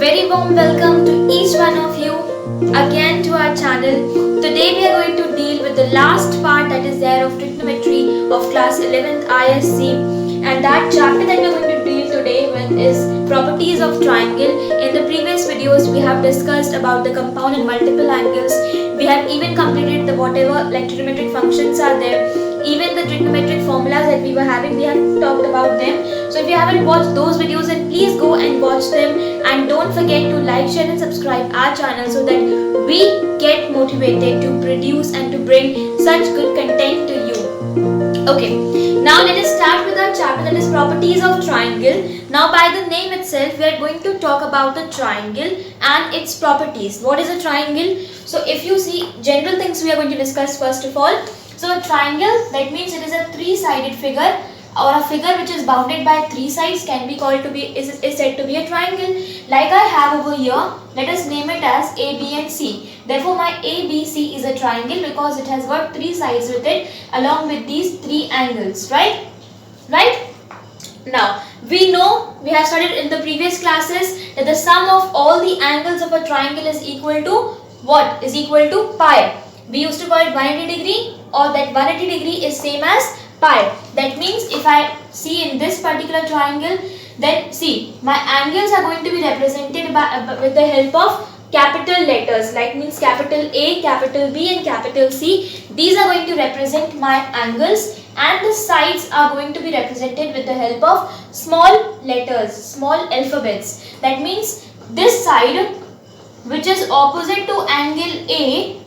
very warm welcome to each one of you again to our channel. Today we are going to deal with the last part that is there of trigonometry of class 11th ISC, and that chapter that we are going to deal today with is properties of triangle. In the previous videos we have discussed about the compound and multiple angles. We have even completed the whatever like trigonometric functions are there. Even the trigonometric formulas that we were having, we have talked about them. So if you haven't watched those videos, then please go and watch them, and don't forget to like, share and subscribe our channel so that we get motivated to produce and to bring such good content to you. Okay, now let us start with our chapter that is properties of triangle. Now by the name itself, we are going to talk about the triangle and its properties. What is a triangle? So if you see general things we are going to discuss first of all. So a triangle, that means it is a three-sided figure, or a figure which is bounded by three sides can be called to be is said to be a triangle. Like I have over here, let us name it as A, B and C. Therefore my ABC is a triangle because it has got three sides with it along with these three angles, right? Now we know, we have studied in the previous classes that the sum of all the angles of a triangle is equal to what? Is equal to pi. We used to call it 180 degree, or that 180 degree is same as pi. That means if I see in this particular triangle, then see my angles are going to be represented by with the help of capital letters, like means capital A, capital B and capital C. These are going to represent my angles, and the sides are going to be represented with the help of small letters, small alphabets. That means this side which is opposite to angle A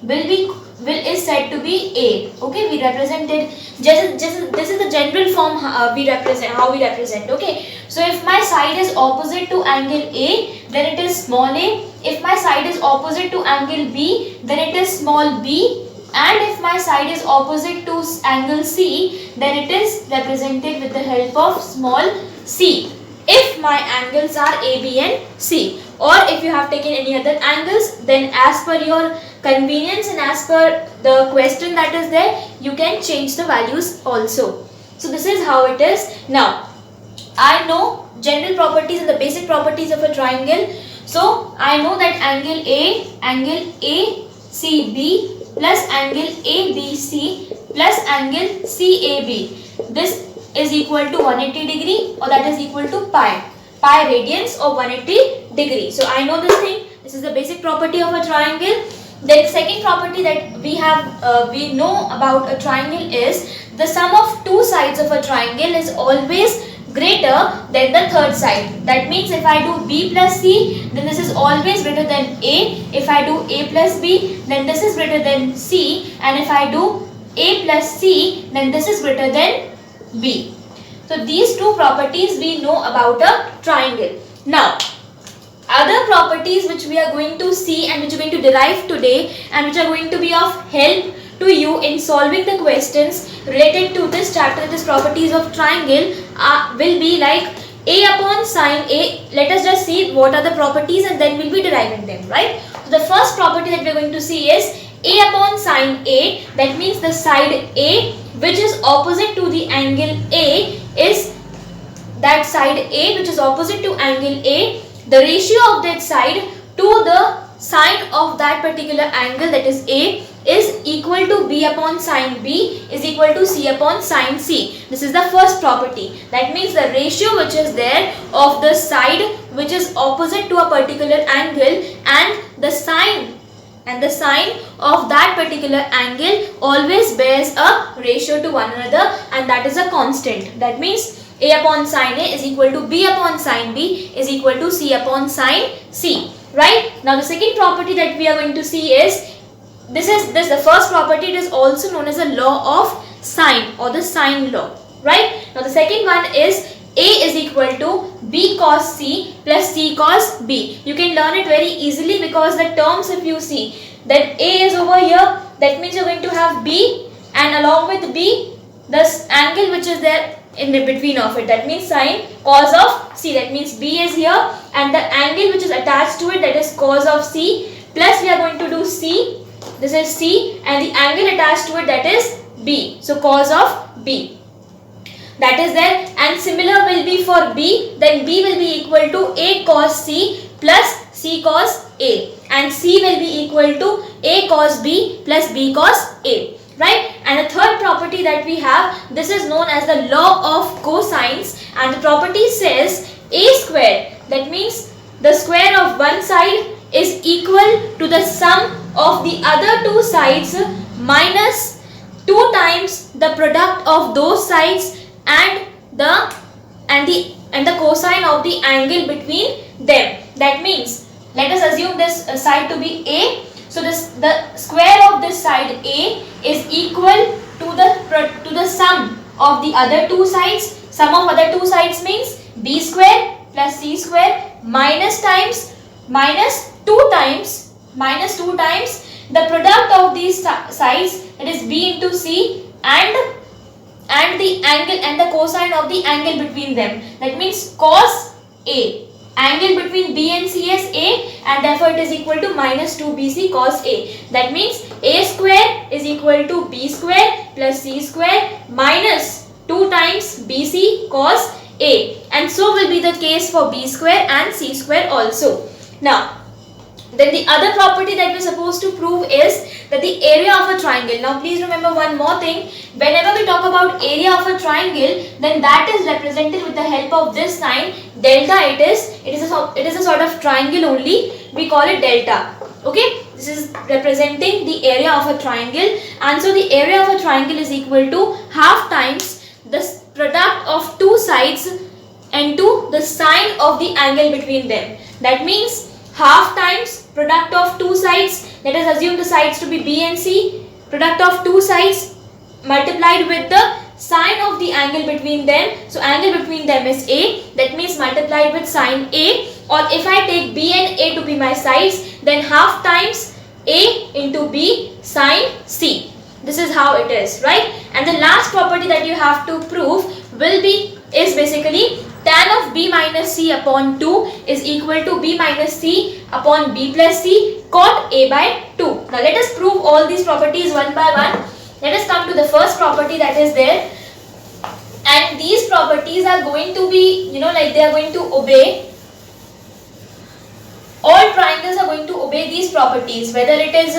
is said to be A. Okay, we represented just this is the general form how we represent. Okay, so if my side is opposite to angle A, then it is small a. If my side is opposite to angle B, then it is small b. And if my side is opposite to angle C, then it is represented with the help of small c. If my angles are A, B and C, or if you have taken any other angles, then as per your convenience and as per the question that is there, you can change the values also. So this is how it is. Now I know general properties and the basic properties of a triangle. So I know that angle ACB plus angle ABC plus angle CAB, this is equal to 180 degree, or that is equal to pi radians or 180 degree. So I know this thing. This is the basic property of a triangle. Then second property that we know about a triangle is the sum of two sides of a triangle is always greater than the third side. That means if I do B plus C, then this is always greater than A. If I do A plus B, then this is greater than C. And if I do A plus C, then this is greater than B. So these two properties we know about a triangle. Now other properties which we are going to see and which we are going to derive today and which are going to be of help to you in solving the questions related to this chapter, that is properties of triangle, will be like A upon sine A. Let us just see what are the properties and then we will be deriving them, right? So the first property that we are going to see is A upon sine A. That means the side A which is opposite to the angle A is that side A which is opposite to angle A. The ratio of that side to the sine of that particular angle, that is A, is equal to B upon sine B is equal to C upon sine C. This is the first property. That means the ratio which is there of the side which is opposite to a particular angle and the sine of that particular angle always bears a ratio to one another, and that is a constant. That means A upon sine A is equal to B upon sine B is equal to C upon sine C. Right? Now the second property that we are going to see is the first property. It is also known as the law of sine or the sine law. Right? Now the second one is A is equal to B cos C plus C cos B. You can learn it very easily because the terms, if you see that A is over here, that means you are going to have B, and along with B this angle which is there in the between of it, that means sine cos of C. That means B is here and the angle which is attached to it, that is cos of C, plus we are going to do C, this is C, and the angle attached to it, that is B. So cos of B. that is there, and similar will be for B, then B will be equal to A cos C plus C cos A, and C will be equal to A cos B plus B cos A, right? And the third property that we have, this is known as the law of cosines, and the property says A square, that means the square of one side is equal to the sum of the other two sides minus 2 times the product of those sides and the cosine of the angle between them. That means, let us assume this side to be A. So the square of this side A is equal to the sum of the other two sides. Sum of other two sides means B square plus C square minus 2 times the product of these sides, that is B into C, and the angle and the cosine of the angle between them. That means cos A. Angle between B and C is A, and therefore it is equal to minus 2BC cos A. That means A square is equal to B square plus C square minus 2 times BC cos A. And so will be the case for B square and C square also. Now, then the other property that we are supposed to prove is that the area of a triangle. Now please remember one more thing. Whenever we talk about area of a triangle, then that is represented with the help of this sign delta. It is a sort of triangle only. We call it delta. Okay, this is representing the area of a triangle, and so the area of a triangle is equal to half times the product of two sides into the sine of the angle between them. That means half times product of two sides, let us assume the sides to be B and C, product of two sides multiplied with the sine of the angle between them. So angle between them is A, that means multiplied with sine A, or if I take B and A to be my sides, then half times A into B sine C. This is how it is, right? And the last property that you have to prove is basically tan of B minus C upon 2 is equal to B minus C upon B plus C cot A by 2. Now let us prove all these properties one by one. Let us come to the first property that is there. And these properties are going to be, they are going to obey. All triangles are going to obey these properties, whether it is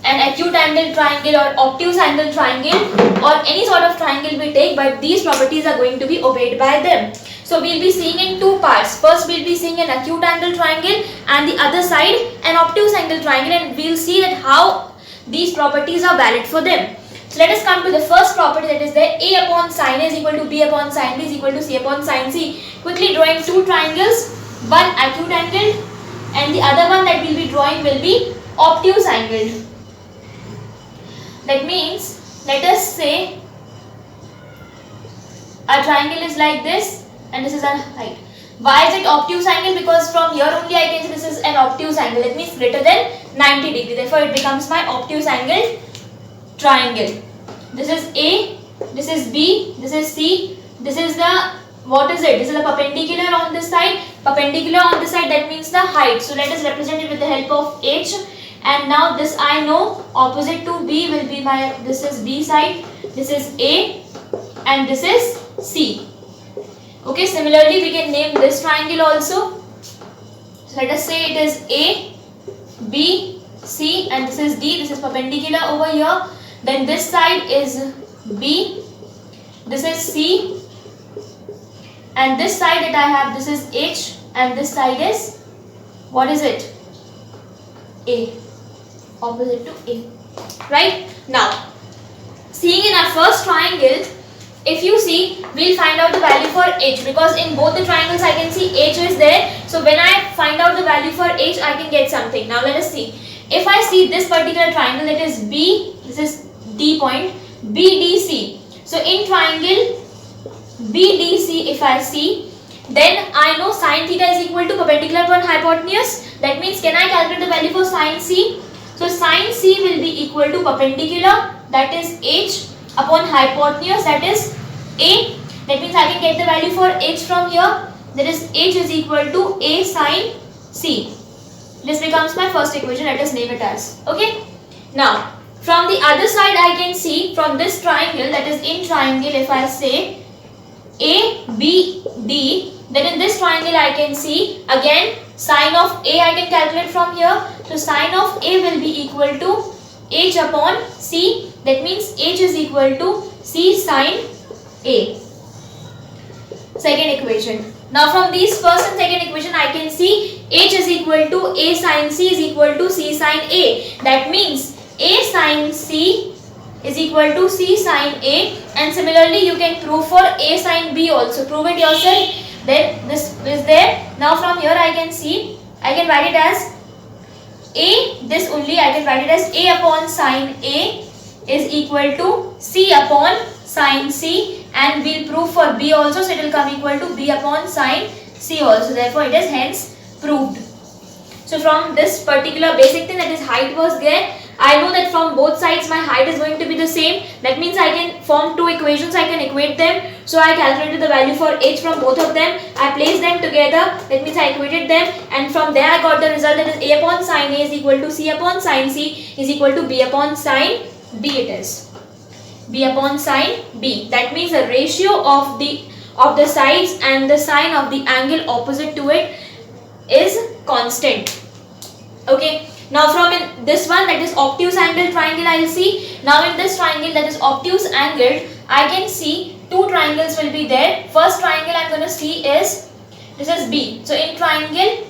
an acute angle triangle or obtuse angle triangle or any sort of triangle we take, but these properties are going to be obeyed by them. So we'll be seeing in two parts. First we'll be seeing an acute angle triangle and the other side an obtuse angle triangle, and we'll see that how these properties are valid for them. So let us come to the first property that is there. A upon sine A is equal to B upon sine B is equal to C upon sine C. Quickly drawing two triangles, one acute angle and the other one that we'll be drawing will be obtuse angle. That means, let us say a triangle is like this and this is a height. Why is it obtuse angle? Because from here only I can say this is an obtuse angle. That means greater than 90 degree. Therefore it becomes my obtuse angle triangle. This is A, this is B, this is C, this is the, what is it? This is the perpendicular on this side, perpendicular on this side, that means the height. So let us represent it with the help of H. And now this I know, opposite to B will be my, this is B side, this is A and this is C. Okay, similarly we can name this triangle also. So let us say it is A, B, C and this is D, this is perpendicular over here. Then this side is B, this is C and this side that I have, this is H and this side is, what is it? A, opposite to A, right? Now, seeing in our first triangle, if you see, we'll find out the value for H, because in both the triangles I can see H is there. So when I find out the value for H, I can get something. Now let us see. If I see this particular triangle, that is B, this is D point, BDC. So in triangle BDC, if I see, then I know sine theta is equal to perpendicular upon hypotenuse. That means, can I calculate the value for sine C? So sine C will be equal to perpendicular, that is H, upon hypotenuse, that is A. That means I can get the value for H from here, that is H is equal to A sine C. This becomes my first equation. Let us name it as, okay. Now from the other side I can see, from this triangle, that is in triangle, if I say A, B, D, then in this triangle I can see again Sine of A I can calculate from here. So sine of A will be equal to H upon C. That means H is equal to C sine A. Second equation. Now from these first and second equation I can see H is equal to A sine C is equal to C sine A. That means A sine C is equal to C sine A, and similarly you can prove for A sine B also. Prove it yourself. Then this is there. Now from here I can see, I can write it as A, this only I can write it as A upon sine A is equal to C upon sine C, and we'll prove for B also, so it will come equal to B upon sine C also. Therefore it is hence proved. So from this particular basic thing, that is height was there, I know that from both sides my height is going to be the same. That means I can form two equations, I can equate them. So I calculated the value for H from both of them. I placed them together. That means I equated them, and from there I got the result, that is A upon sine A is equal to C upon sine C is equal to B upon sine B. It is B upon sine B. That means the ratio of the sides and the sine of the angle opposite to it is constant. Okay. Now from in this one, that is obtuse angle triangle, I will see. Now in this triangle that is obtuse angled, I can see two triangles will be there. First triangle I am going to see is, this is B. So in triangle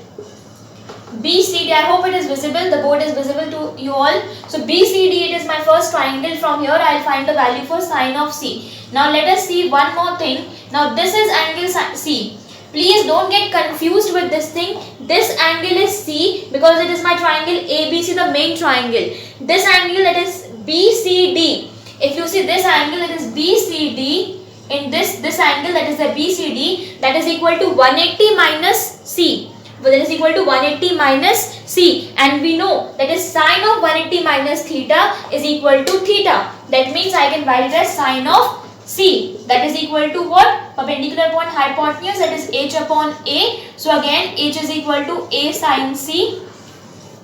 BCD, I hope it is visible, the board is visible to you all. So BCD, it is my first triangle. From here I will find the value for sine of C. Now let us see one more thing. Now this is angle C. Please don't get confused with this thing. This angle is C because it is my triangle ABC, the main triangle. This angle, that is BCD. If you see this angle, that is BCD, in this angle, that is the BCD, that is equal to 180 minus C. That is equal to 180 minus C, and we know that is sine of 180 minus theta is equal to theta. That means I can write it as sine of C, that is equal to what? Perpendicular upon hypotenuse, that is H upon A. So again H is equal to A sine C.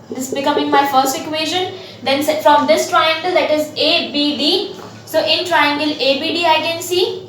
This becoming my first equation. Then from this triangle, that is ABD. So in triangle ABD I can see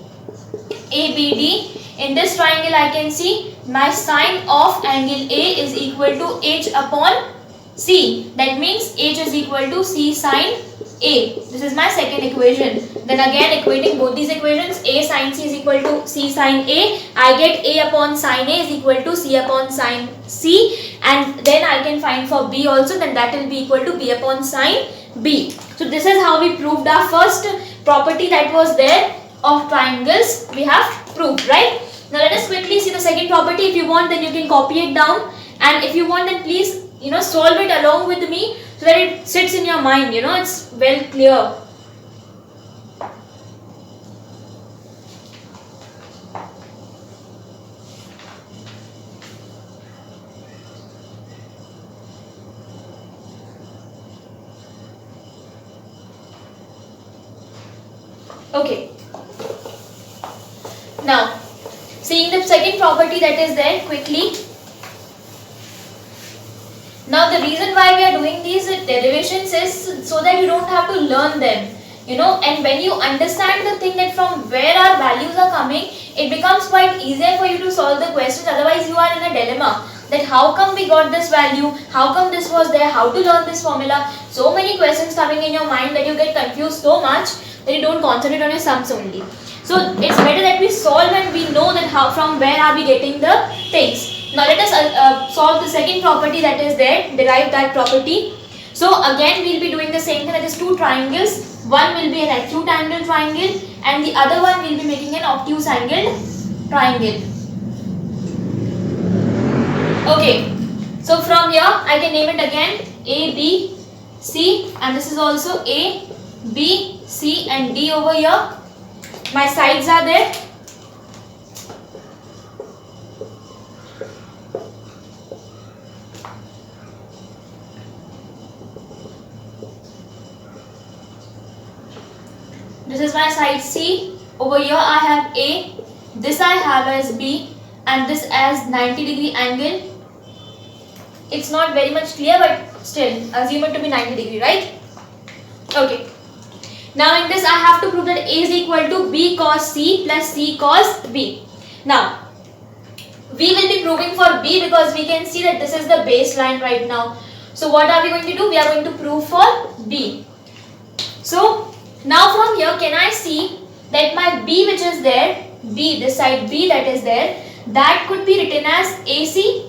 ABD. In this triangle I can see my sine of angle A is equal to H upon C. That means H is equal to C sine A. This is my second equation. Then again equating both these equations, A sine C is equal to C sine A. I get A upon sine A is equal to C upon sine C, and then I can find for B also, then that will be equal to B upon sine B. So this is how we proved our first property that was there of triangles. We have proved, right? Now let us quickly see the second property. If you want, then you can copy it down, and if you want, then please solve it along with me so that it sits in your mind, it's well clear. Okay. Now seeing the second property that is there quickly. Now the reason why we are doing these derivations is so that you don't have to learn them, and when you understand the thing that from where our values are coming, it becomes quite easier for you to solve the questions. Otherwise you are in a dilemma that how come we got this value, how come this was there, how to learn this formula. So many questions coming in your mind that you get confused so much that you don't concentrate on your sums only. So it's better that we solve and we know that how, from where are we getting the things. Now let us solve the second property that is there, derive that property. So again we will be doing the same thing, that is two triangles. One will be an acute angle triangle and the other one will be making an obtuse angle triangle. Okay, so from here I can name it again A, B, C, and this is also A, B, C and D over here. My sides are there. This is my side C. Over here I have A, this I have as B, and this as 90-degree angle. It's not very much clear, but still assume it to be 90 degree, right? Okay. Now in this I have to prove that A is equal to B cos C plus C cos B. Now we will be proving for B because we can see that this is the baseline right now. So what are we going to do? We are going to prove for B. So now from here, can I see that my B which is there, B, this side B that is there, that could be written as AC,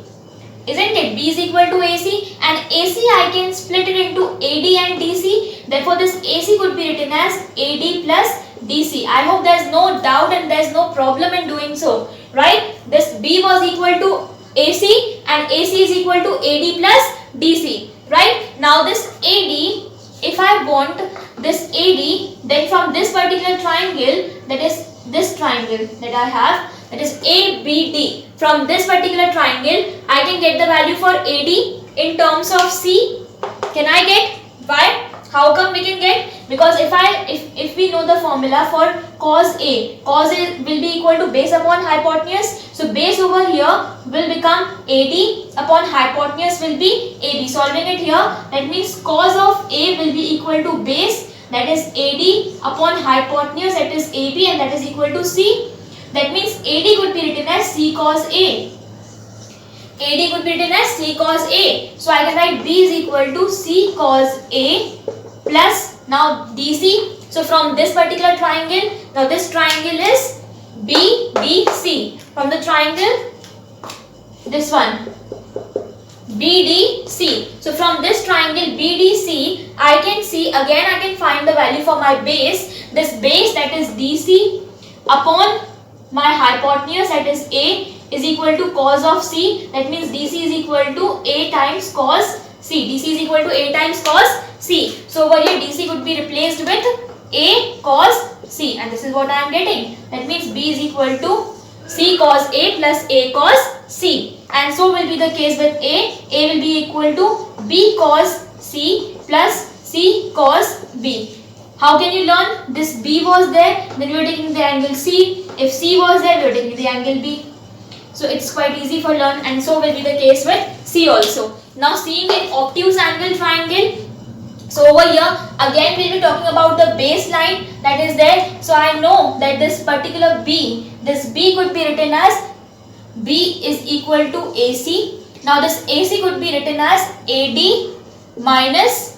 isn't it? B is equal to AC, and AC I can split it into AD and DC. Therefore this AC could be written as AD plus DC. I hope there is no doubt and there is no problem in doing so, right? This B was equal to AC and AC is equal to AD plus DC, right? Now this AD, if I want this AD, then from this particular triangle, that is this triangle that I have, that is ABD, from this particular triangle I can get the value for AD in terms of C. Can I get? Why? How come we can get? Because if we know the formula for cos A, cos A will be equal to base upon hypotenuse. So base over here will become AD upon hypotenuse will be AB. Solving it here, that means cos of A will be equal to base, that is AD upon hypotenuse, that is AB, and that is equal to C. That means AD could be written as C cos A. AD could be written as C cos A. So I can write B is equal to C cos A plus now DC. So from this particular triangle, now this triangle is BDC. From the triangle, this one, BDC. So from this triangle BDC, I can see, again I can find the value for my base. This base, that is DC, upon my hypotenuse, that is A, is equal to cos of C. That means DC is equal to A times cos C. DC is equal to A times cos C. So over here DC could be replaced with A cos C, and this is what I am getting. That means B is equal to C cos A plus A cos C. And so will be the case with A. A will be equal to B cos C plus C cos B. How can you learn? This B was there, then we are taking the angle C. If C was there, we are taking the angle B. So it's quite easy for learn, and so will be the case with C also. Now seeing an obtuse angle triangle. So over here again we will be talking about the baseline that is there. So I know that this particular B, this B could be written as B is equal to AC. Now this AC could be written as AD minus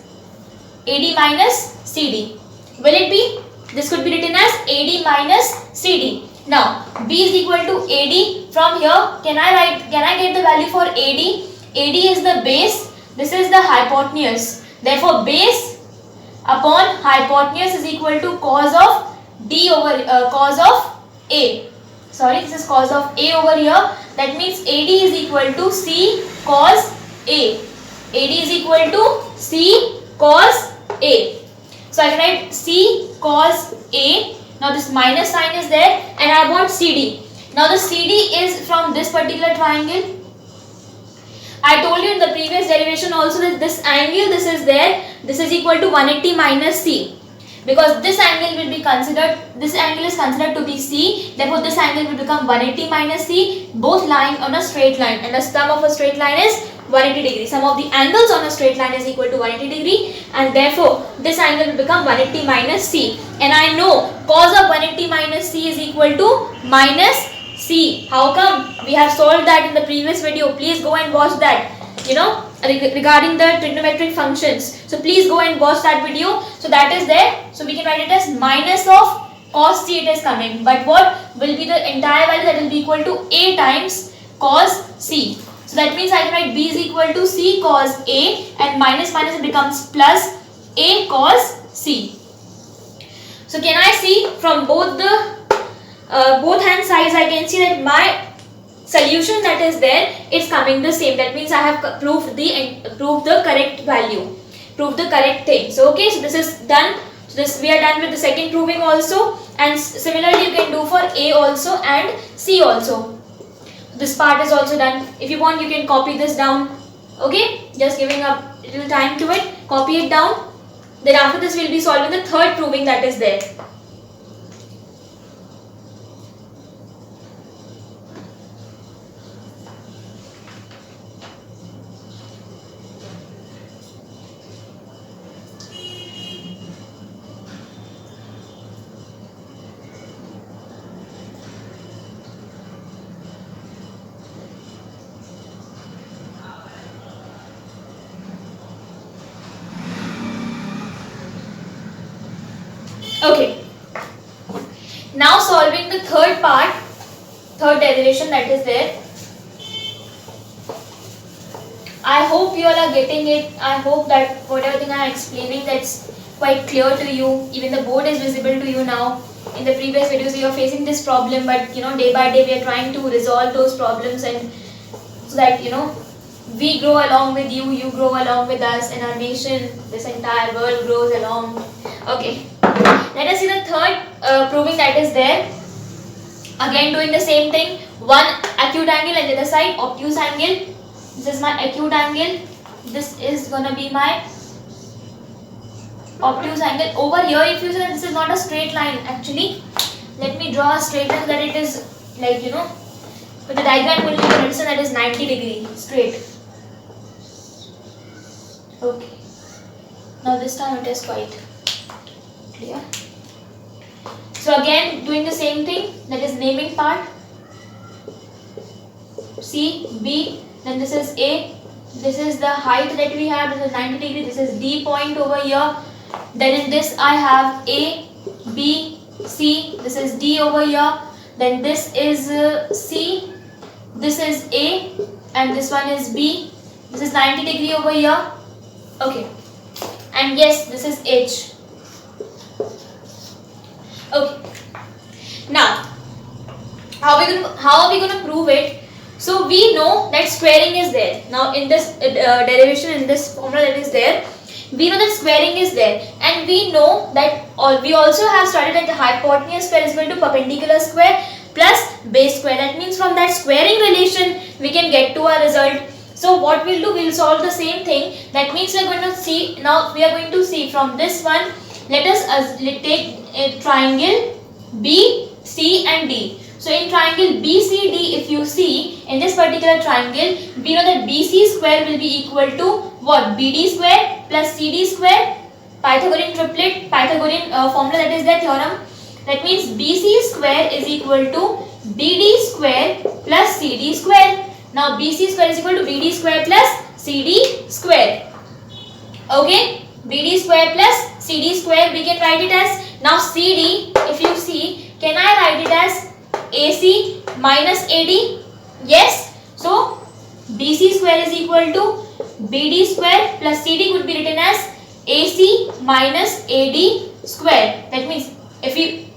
CD. Will it be? This could be written as AD minus CD. Now B is equal to AD. From here, can I get the value for AD? AD is the base. This is the hypotenuse. Therefore, base upon hypotenuse is equal to cos of D over cos of A. Sorry, this is cos of A over here. That means AD is equal to C cos A. AD is equal to C cos A. So I can write C cos A. Now this minus sign is there, and I want CD. Now the CD is from this particular triangle. I told you in the previous derivation also that this angle, this is there, this is equal to 180 minus C. Because this angle will be considered, this angle is considered to be C, therefore this angle will become 180 minus C, both lying on a straight line, and the sum of a straight line is 180 degree. Sum of the angles on a straight line is equal to 180 degree, and therefore this angle will become 180 minus C. And I know cos of 180 minus C is equal to minus C. How come? We have solved that in the previous video. Please go and watch that, regarding the trigonometric functions. So please go and watch that video. So that is there. So we can write it as minus of cos C, it is coming. But what will be the entire value? That will be equal to A times cos C. So that means I can write B is equal to C cos A, and minus minus it becomes plus A cos C. So can I see from both hand sides, I can see that my solution that is there is coming the same. That means I have proved the correct value, proved the correct thing. So okay, so this is done. So we are done with the second proving also, and similarly you can do for A also and C also. This part is also done. If you want, you can copy this down. Okay, just giving a little time to it. Copy it down. Then after this we will be solving the third proving that is there. Okay. Now solving the third part, third derivation that is there. I hope you all are getting it. I hope that whatever thing I am explaining, that's quite clear to you. Even the board is visible to you now. In the previous videos you are facing this problem, but day by day we are trying to resolve those problems, and so that we grow along with you, you grow along with us, and our nation, this entire world grows along. Okay. Let us see the third proving that is there. Again doing the same thing. One acute angle and the other side obtuse angle. This is my acute angle. This is gonna be my obtuse angle. Over here, if you see that this is not a straight line actually. Let me draw a straight line so that it is like with the diagram will you can understand that is 90 degree straight. Okay. Now this time it is quite clear. So again doing the same thing, that is naming part. C, B, then this is A, this is the height that we have, this is 90 degree, this is D point over here. Then in this I have A, B, C, this is D over here. Then this is C, this is A, and this one is B. This is 90 degree over here. Okay. And yes, this is H. Okay. Now, how are we going to prove it? So we know that squaring is there. Now in this derivation, in this formula that is there, we know that squaring is there, and we know that we also have studied that the hypotenuse square is equal to perpendicular square plus base square. That means from that squaring relation we can get to our result. So what we'll do, we'll solve the same thing. That means we are going to see, now we are going to see from this one, let us take a triangle B, C and D. So in triangle BCD, if you see in this particular triangle, we know that BC square will be equal to what? BD square plus CD square, Pythagorean triplet, Pythagorean formula that is the theorem. That means BC square is equal to BD square plus CD square. Now BC square is equal to BD square plus CD square. Okay, BD square plus CD square we can write it as, now CD, if you see, can I write it as AC minus AD? Yes. So BC square is equal to BD square plus CD could be written as AC minus AD square. That means if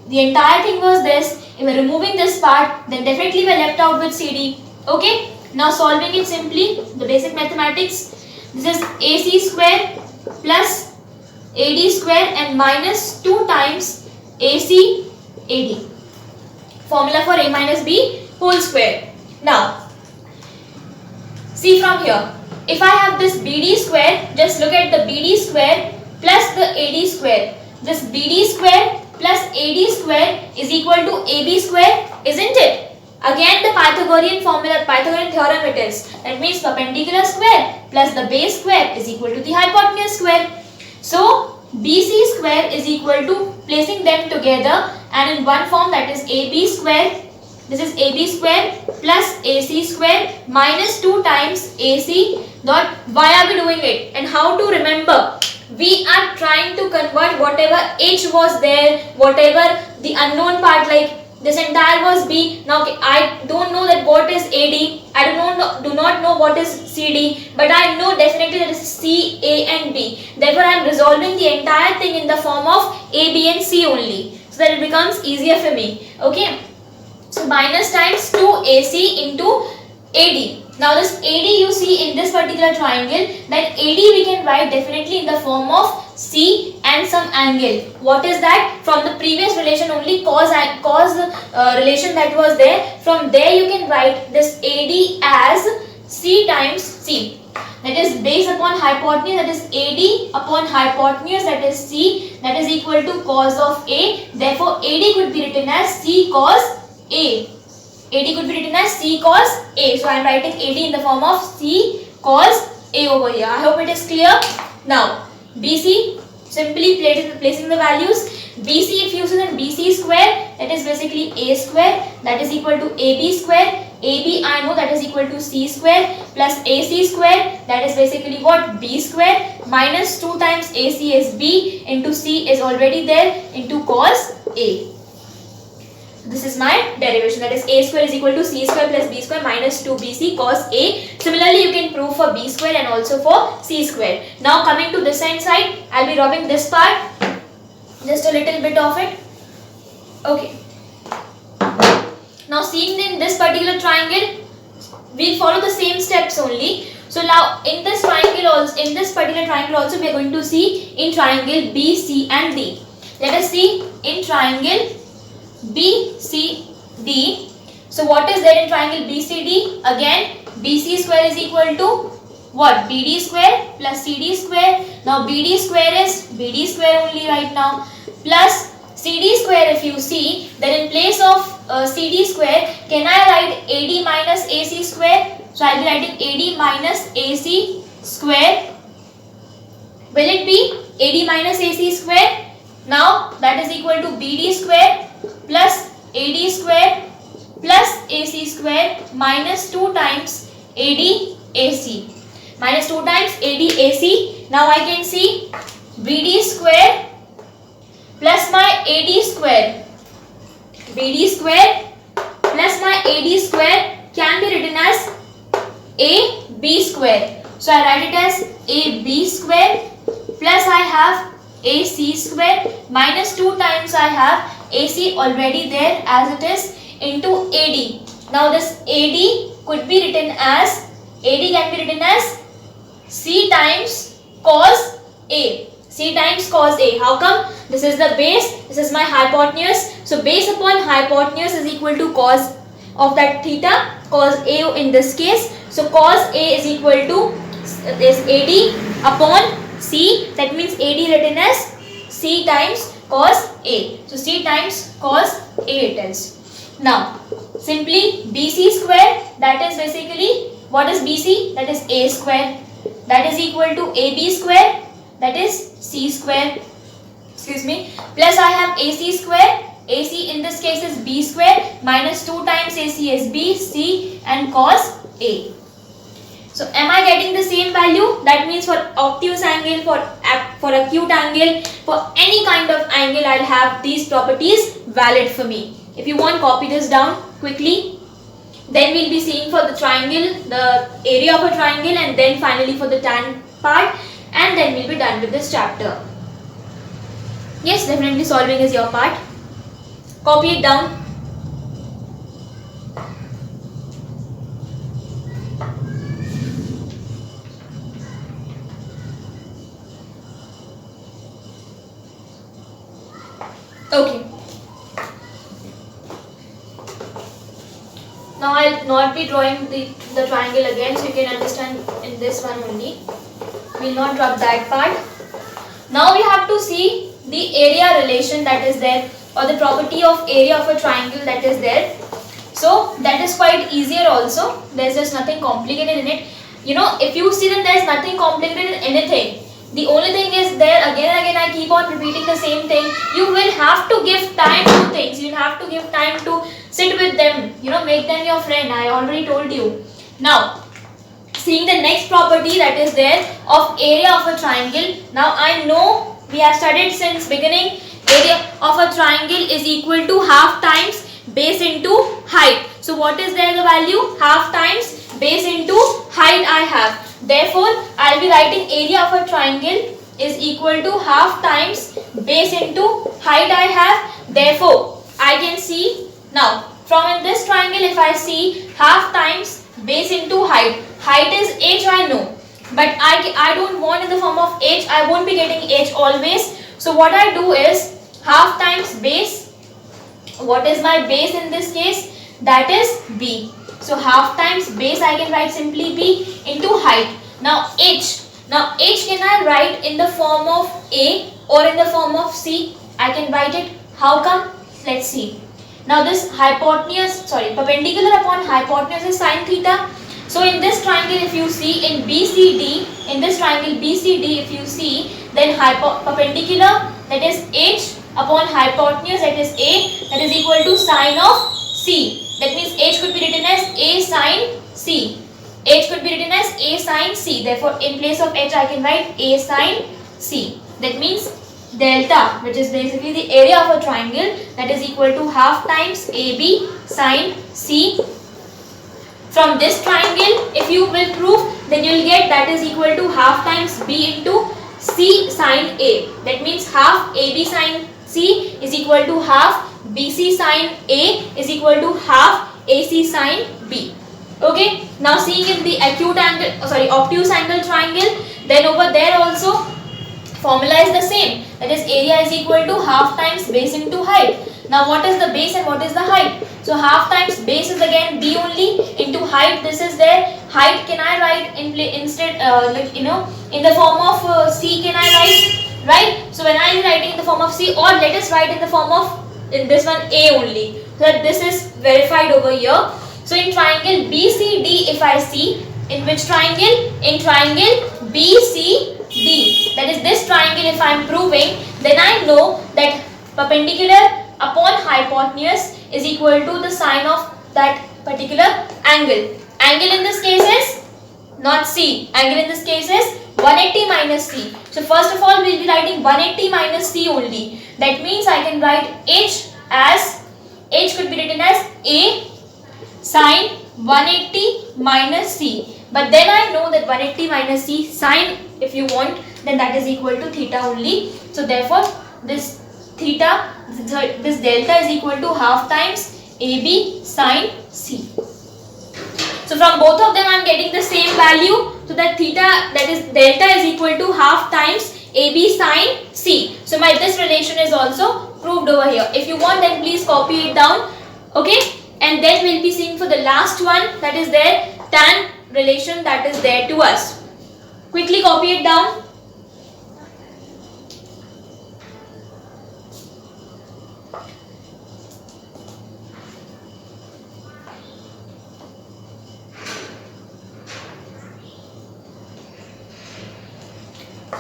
the entire thing was this, if we are removing this part, then definitely we are left out with CD. Okay. Now solving it simply, the basic mathematics. This is AC square plus AD square and minus 2 times AC AD. Formula for A minus B whole square. Now, see from here, if I have this BD square, just look at the BD square plus the AD square. This BD square plus AD square is equal to AB square, isn't it? Again the Pythagorean formula, Pythagorean theorem it is. That means perpendicular square plus the base square is equal to the hypotenuse square. So BC square is equal to placing them together and in one form, that is AB square. This is AB square plus AC square minus 2 times AC dot. Why are we doing it and how to remember? We are trying to convert whatever H was there, whatever the unknown part, like this entire was B. Now I don't know that what is AD. I do not know what is CD, but I know definitely that is C, A and B. Therefore I am resolving the entire thing in the form of A, B and C only, so that it becomes easier for me. Okay. So minus times 2AC into AD. Now this AD you see in this particular triangle, then AD we can write definitely in the form of C and some angle. What is that? From the previous relation only, cos relation that was there. From there you can write this AD as C times C. That is base upon hypotenuse, that is AD upon hypotenuse, that is C, that is equal to cos of A. Therefore AD could be written as C cos A. AD could be written as C cos A. So I am writing AD in the form of C cos A over here. I hope it is clear. Now BC, simply placing the values. BC, if you use in BC square, that is basically A square, that is equal to AB square. AB I know that is equal to C square plus AC square, that is basically what? B square, minus 2 times AC is B into C is already there into cos A. This is my derivation, that is A square is equal to C square plus B square minus 2BC cos A. Similarly, you can prove for B square and also for C square. Now coming to this side, I'll be rubbing this part, just a little bit of it. Okay. Now seeing in this particular triangle, we'll follow the same steps only. So now in this triangle also, in this particular triangle also, we are going to see in triangle B, C and D. Let us see in triangle B, C, D. So what is there in triangle B, C, D? Again, BC square is equal to what? BD square plus CD square. Now BD square is BD square only right now, plus CD square. If you see, then in place of CD square, can I write AD minus AC square? So I will be writing AD minus AC square. Will it be AD minus AC square? Now that is equal to BD square plus AD square plus AC square minus 2 times AD AC. Minus 2 times AD AC. Now I can see BD square plus my AD square. BD square plus my AD square can be written as AB square. So I write it as AB square plus I have AC square minus 2 times I have AC already there as it is into AD. Now this AD could be written as, AD can be written as C times cos A. C times cos A. How come? This is the base, this is my hypotenuse. So base upon hypotenuse is equal to cos of that theta, cos A in this case. So cos A is equal to this AD upon C. That means AD written as C times cos A. So C times cos A it is. Now simply BC square, that is basically, what is BC? That is A square. That is equal to AB square, that is C square, excuse me, plus I have AC square. AC in this case is B square minus 2 times AC is B, C and cos A. So am I getting the same value? That means for obtuse angle, for acute angle, for any kind of angle, I'll have these properties valid for me. If you want, copy this down quickly. Then we'll be seeing for the triangle, the area of a triangle, and then finally for the tan part, and then we'll be done with this chapter. Yes, definitely solving is your part. Copy it down. Okay. Now I'll not be drawing the triangle again, so you can understand in this one only. We'll not drop that part. Now we have to see the area relation that is there, or the property of area of a triangle that is there. So that is quite easier also. There's just nothing complicated in it. You know, if you see that there's nothing complicated in anything, the only thing is there again and again I keep on repeating the same thing. You will have to give time to things. You will have to give time to sit with them. You know, make them your friend. I already told you. Now, seeing the next property that is there of area of a triangle. Now I know we have studied since beginning. Area of a triangle is equal to half times base into height. So what is there the value? Half times base into height I have. Therefore, I will be writing area of a triangle is equal to half times base into height I have. Therefore, I can see now from in this triangle, if I see half times base into height. Height is h, I know, but I don't want in the form of h. I won't be getting h always. So what I do is half times base. What is my base in this case? That is b. So half times base I can write simply b into height. Now h. Now h can I write in the form of a or in the form of c? I can write it. How come? Let's see. Now this perpendicular upon hypotenuse is sin theta. So in this triangle, if you see in BCD, in this triangle BCD, if you see, then perpendicular, that is H, upon hypotenuse, that is A, that is equal to sine of C. That means H could be written as A sine C. H could be written as A sine C. Therefore, in place of H, I can write A sine C. That means delta, which is basically the area of a triangle, that is equal to half times AB sine C. From this triangle, if you will prove, then you will get that is equal to half times B into C sine A. That means half AB sine C is equal to half BC sine A is equal to half AC sine B. Okay. Now seeing in the obtuse angle triangle, then over there also formula is the same. That is area is equal to half times base into height. Now what is the base and what is the height? So half times base is again B only into height. This is there. Height can I write instead in the form of C can I write, right? So when I am writing in the form of C, or let us write in the form of in this one A only, so that this is verified over here. So in triangle BCD, if I see, in which triangle? In triangle BCD. That is this triangle, if I am proving, then I know that perpendicular upon hypotenuse is equal to the sine of that particular angle. Angle in this case is not C. Angle in this case is 180 minus C. So first of all, we will be writing 180 minus C only. That means I can write H as, H could be written as A sine 180 minus C. But then I know that 180 minus C sine, if you want, then that is equal to theta only. So therefore, this theta, this delta is equal to half times AB sine C. So from both of them I am getting the same value. So that theta, that is delta, is equal to half times AB sine C. So this relation is also proved over here. If you want, then please copy it down. Okay. And then we will be seeing for the last one, that is there, tan relation that is there to us. Quickly copy it down.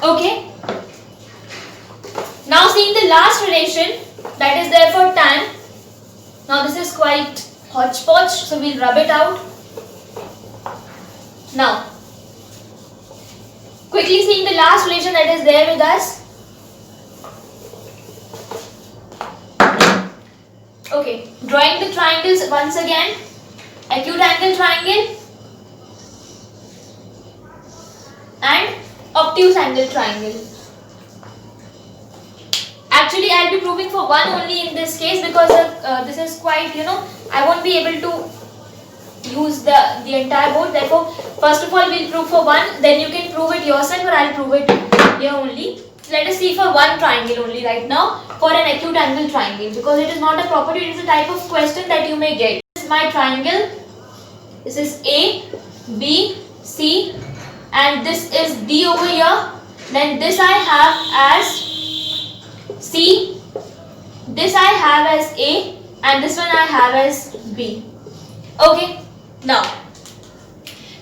Okay. Now seeing the last relation, that is there for tan. Now this is quite hodgepodge, so we'll rub it out. Now, quickly seeing the last relation that is there with us. Okay, drawing the triangles once again. Acute angle triangle and obtuse angle triangle. Actually, I'll be proving for one only in this case because this is quite, I won't be able to use the entire board. Therefore, first of all, we'll prove for one, then you can prove it yourself or I'll prove it here only. So let us see for one triangle only right now, for an acute angle triangle, because it is not a property, it is a type of question that you may get. This is my triangle. This is A, B, C, and this is D over here. Then this I have as C, this I have as A, and this one I have as B. Okay, now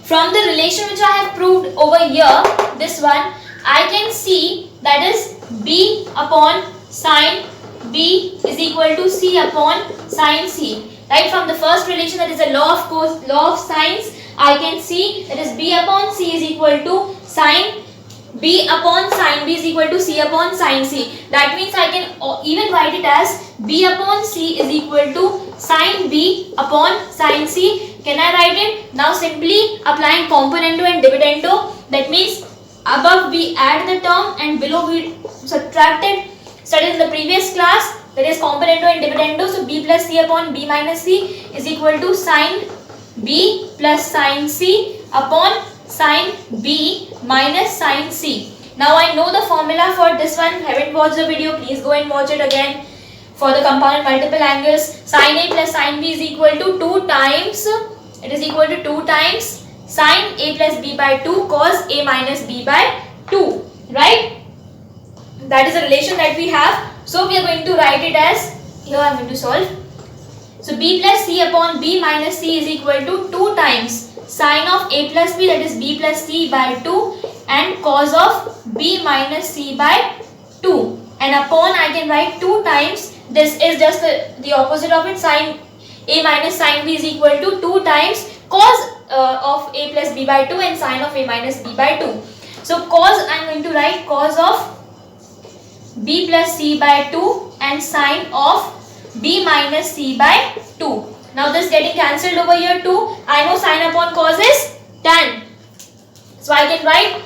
from the relation which I have proved over here, this one, I can see that is B upon sine B is equal to C upon sine C. Right, from the first relation, that is a law of sines, I can see that is B upon C is equal to sine B upon sine B is equal to C upon sine C. That means I can even write it as B upon C is equal to sine B upon sine C. Can I write it? Now simply applying componendo and dividendo. That means above we add the term and below we subtract it. Studied in the previous class, that is componendo and dividendo. So B plus C upon B minus C is equal to sine B plus sine C upon sine B minus sine C. Now I know the formula for this one. Haven't watched the video, please go and watch it again. For the compound multiple angles, sine A plus sine B is equal to 2 times, it is equal to 2 times sine A plus B by 2 cos A minus B by 2. Right? That is the relation that we have. So we are going to write it as, here I am going to solve. So B plus C upon B minus C is equal to 2 times sine of a plus b, that is b plus c by 2, and cos of b minus c by 2. And upon, I can write 2 times, this is just the opposite of it, sine a minus sine b is equal to 2 times cos of a plus b by 2 and sine of a minus b by 2. So cos, I am going to write cos of b plus c by 2 and sine of b minus c by 2. Now this getting cancelled over here too. I know sine upon cos is tan. So I can write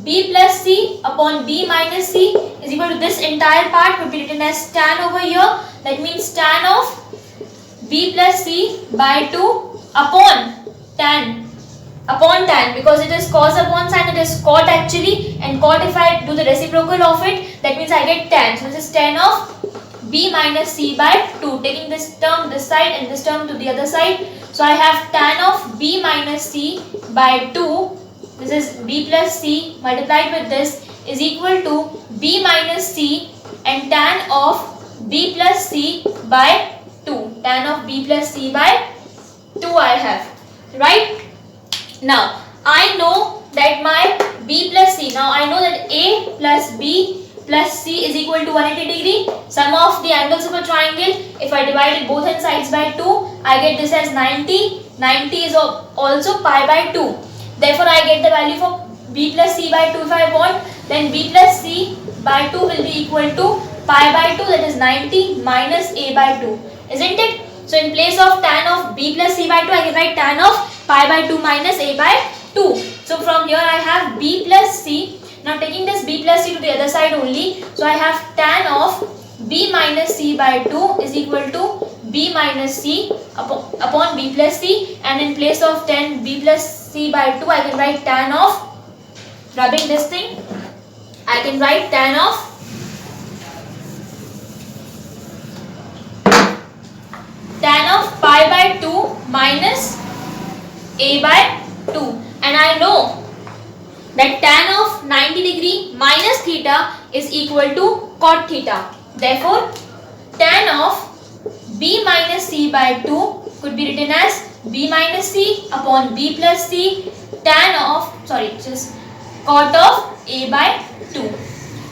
b plus c upon b minus c is equal to this entire part would be written as tan over here. That means tan of b plus c by 2 upon tan. Upon tan, because it is cos upon sine, it is cot actually, and cot, if I do the reciprocal of it, that means I get tan. So this is tan of b minus c by 2, taking this term this side and this term to the other side. So I have tan of b minus c by 2, this is b plus c multiplied with this, is equal to b minus c and tan of b plus c by 2. Tan of b plus c by 2 I have, right? Now, I know that my b plus c, now I know that a plus b plus c is equal to 180 degree. Sum of the angles of a triangle, if I divide both ends sides by 2, I get this as 90. 90 is also pi by 2. Therefore, I get the value for b plus c by 2 if I want. Then b plus c by 2 will be equal to pi by 2, that is 90 minus a by 2. Isn't it? So, in place of tan of b plus c by 2, I can write tan of pi by 2 minus a by 2. So, from here I have b plus c. Now, taking this b plus c to the other side only. So, I have tan of b minus c by 2 is equal to b minus c upon b plus c. And in place of tan b plus c by 2, I can write tan of, rubbing this thing, I can write tan of pi by 2 minus a by 2, and I know that tan of 90 degree minus theta is equal to cot theta. Therefore, tan of b minus c by 2 could be written as b minus c upon b plus c tan of, cot of a by 2.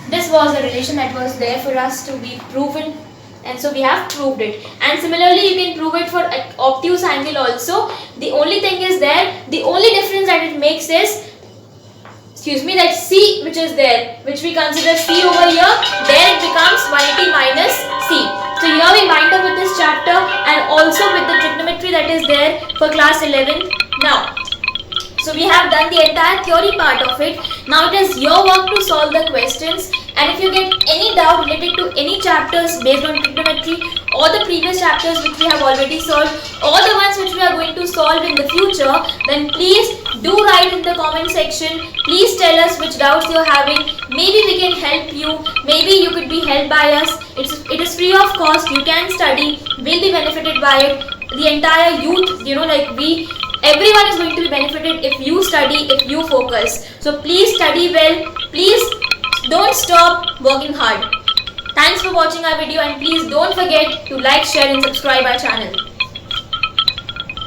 This was the relation that was there for us to be proven, and so we have proved it. And similarly, you can prove it for obtuse angle also. The only thing is there, the only difference that it makes is, that c which is there, which we consider c over here, there it becomes 180 minus c. So here we wind up with this chapter and also with the trigonometry that is there for class 11 now. So we have done the entire theory part of it. Now it is your work to solve the questions, and if you get any doubt related to any chapters based on trigonometry or the previous chapters which we have already solved or the ones which we are going to solve in the future, then please do write in the comment section. Please tell us which doubts you are having. Maybe we can help you. Maybe you could be helped by us. It is free of cost. You can study. We'll be benefited by it. The entire youth, everyone is going to be benefited if you study, if you focus. So please study well. Please don't stop working hard. Thanks for watching our video, and please don't forget to like, share and subscribe our channel.